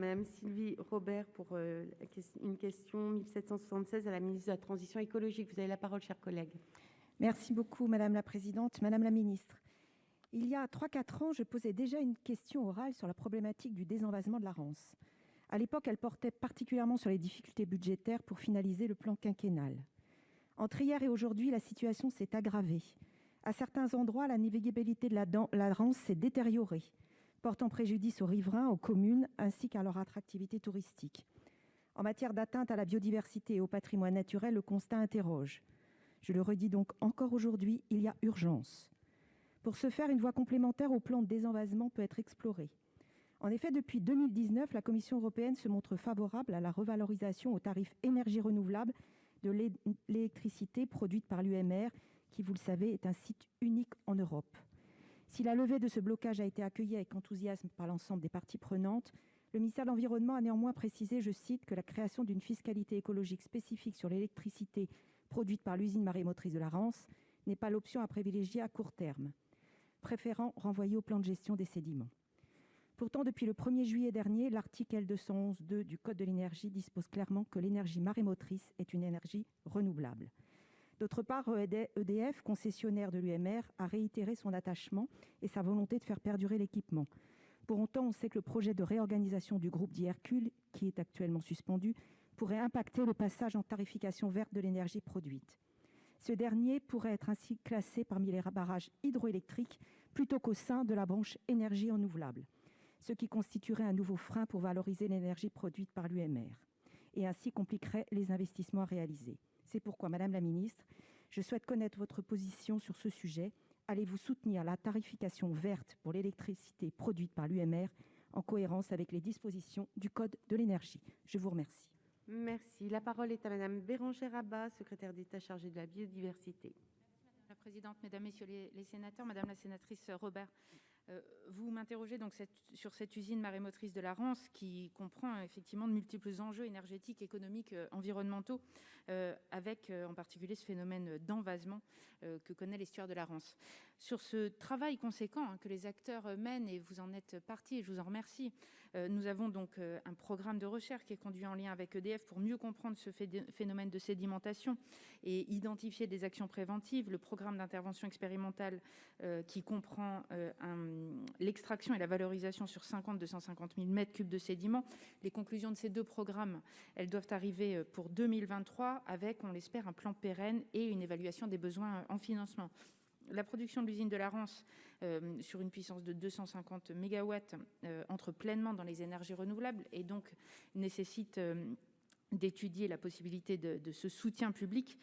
Madame Sylvie Robert pour une question 1776 à la ministre de la Transition écologique. Vous avez la parole, chère collègue. Merci beaucoup, Madame la Présidente. Madame la Ministre, il y a 3-4 ans, je posais déjà une question orale sur la problématique du désenvasement de la Rance. À l'époque, elle portait particulièrement sur les difficultés budgétaires pour finaliser le plan quinquennal. Entre hier et aujourd'hui, la situation s'est aggravée. À certains endroits, la navigabilité de la Rance s'est détériorée, portant préjudice aux riverains, aux communes, ainsi qu'à leur attractivité touristique. En matière d'atteinte à la biodiversité et au patrimoine naturel, le constat interroge. Je le redis donc encore aujourd'hui, il y a urgence. Pour ce faire, une voie complémentaire au plan de désenvasement peut être explorée. En effet, depuis 2019, la Commission européenne se montre favorable à la revalorisation au tarif énergie renouvelable de l'électricité produite par l'UMR, qui, vous le savez, est un site unique en Europe. Si la levée de ce blocage a été accueillie avec enthousiasme par l'ensemble des parties prenantes, le ministère de l'Environnement a néanmoins précisé, je cite, que la création d'une fiscalité écologique spécifique sur l'électricité produite par l'usine marémotrice de la Rance n'est pas l'option à privilégier à court terme, préférant renvoyer au plan de gestion des sédiments. Pourtant, depuis le 1er juillet dernier, l'article L211-2 du Code de l'énergie dispose clairement que l'énergie marémotrice est une énergie renouvelable. D'autre part, EDF, concessionnaire de l'UMR, a réitéré son attachement et sa volonté de faire perdurer l'équipement. Pour autant, on sait que le projet de réorganisation du groupe dit Hercule, qui est actuellement suspendu, pourrait impacter le passage en tarification verte de l'énergie produite. Ce dernier pourrait être ainsi classé parmi les barrages hydroélectriques plutôt qu'au sein de la branche énergie renouvelable, ce qui constituerait un nouveau frein pour valoriser l'énergie produite par l'UMR et ainsi compliquerait les investissements à réaliser. C'est pourquoi, Madame la Ministre, je souhaite connaître votre position sur ce sujet. Allez-vous soutenir la tarification verte pour l'électricité produite par l'UMR en cohérence avec les dispositions du Code de l'énergie? Je vous remercie. Merci. La parole est à Madame Bérangère Abba, secrétaire d'État chargée de la biodiversité. Merci Madame la Présidente, Mesdames, Messieurs les sénateurs, Madame la sénatrice Robert. Vous m'interrogez donc sur cette usine marémotrice de la Rance qui comprend effectivement de multiples enjeux énergétiques, économiques, environnementaux, avec en particulier ce phénomène d'envasement que connaît l'estuaire de la Rance. Sur ce travail conséquent que les acteurs mènent, et vous en êtes partie, et je vous en remercie, nous avons donc un programme de recherche qui est conduit en lien avec EDF pour mieux comprendre ce phénomène de sédimentation et identifier des actions préventives. Le programme d'intervention expérimentale qui comprend l'extraction et la valorisation sur 250 000 mètres cubes de sédiments. Les conclusions de ces deux programmes, elles doivent arriver pour 2023 avec, on l'espère, un plan pérenne et une évaluation des besoins en financement. La production de l'usine de la Rance sur une puissance de 250 mégawatts entre pleinement dans les énergies renouvelables et donc nécessite d'étudier la possibilité de ce soutien public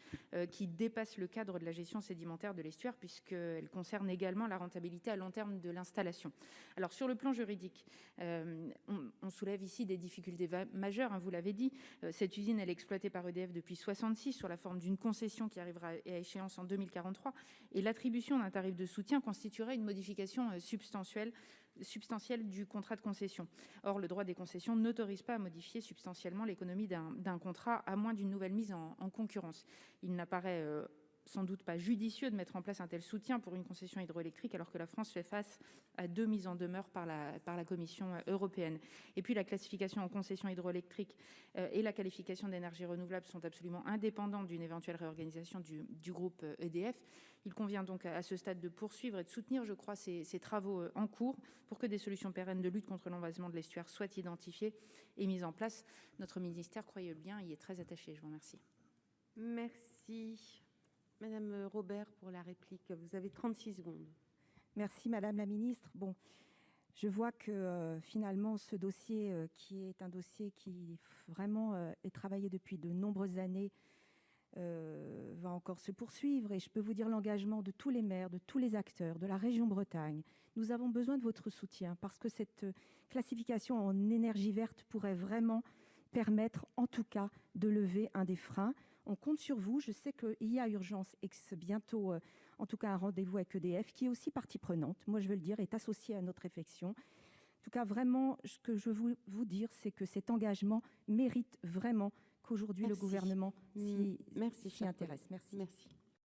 qui dépasse le cadre de la gestion sédimentaire de l'estuaire, puisqu'elle concerne également la rentabilité à long terme de l'installation. Alors, sur le plan juridique, on soulève ici des difficultés majeures, hein, vous l'avez dit. Cette usine, elle est exploitée par EDF depuis 1966, sur la forme d'une concession qui arrivera à échéance en 2043, et l'attribution d'un tarif de soutien constituerait une modification substantielle du contrat de concession. Or, le droit des concessions n'autorise pas à modifier substantiellement l'économie d'un contrat, à moins d'une nouvelle mise en concurrence. Il n'apparaît sans doute pas judicieux de mettre en place un tel soutien pour une concession hydroélectrique, alors que la France fait face à 2 mises en demeure par la Commission européenne. Et puis, la classification en concession hydroélectrique et la qualification d'énergie renouvelable sont absolument indépendantes d'une éventuelle réorganisation du groupe EDF. Il convient donc à ce stade de poursuivre et de soutenir, je crois, ces travaux en cours pour que des solutions pérennes de lutte contre l'envasement de l'estuaire soient identifiées et mises en place. Notre ministère, croyez-le bien, y est très attaché. Je vous remercie. Merci. Madame Robert pour la réplique. Vous avez 36 secondes. Merci Madame la Ministre. Bon, je vois que finalement ce dossier qui est un dossier qui vraiment est travaillé depuis de nombreuses années va encore se poursuivre, et je peux vous dire l'engagement de tous les maires, de tous les acteurs, de la région Bretagne. Nous avons besoin de votre soutien parce que cette classification en énergie verte pourrait vraiment permettre en tout cas de lever un des freins. On compte sur vous. Je sais qu'il y a urgence et que c'est bientôt, en tout cas, un rendez-vous avec EDF, qui est aussi partie prenante, moi je veux le dire, est associée à notre réflexion. En tout cas, vraiment, ce que je veux vous dire, c'est que cet engagement mérite vraiment qu'aujourd'hui le gouvernement s'y intéresse. Merci. Merci.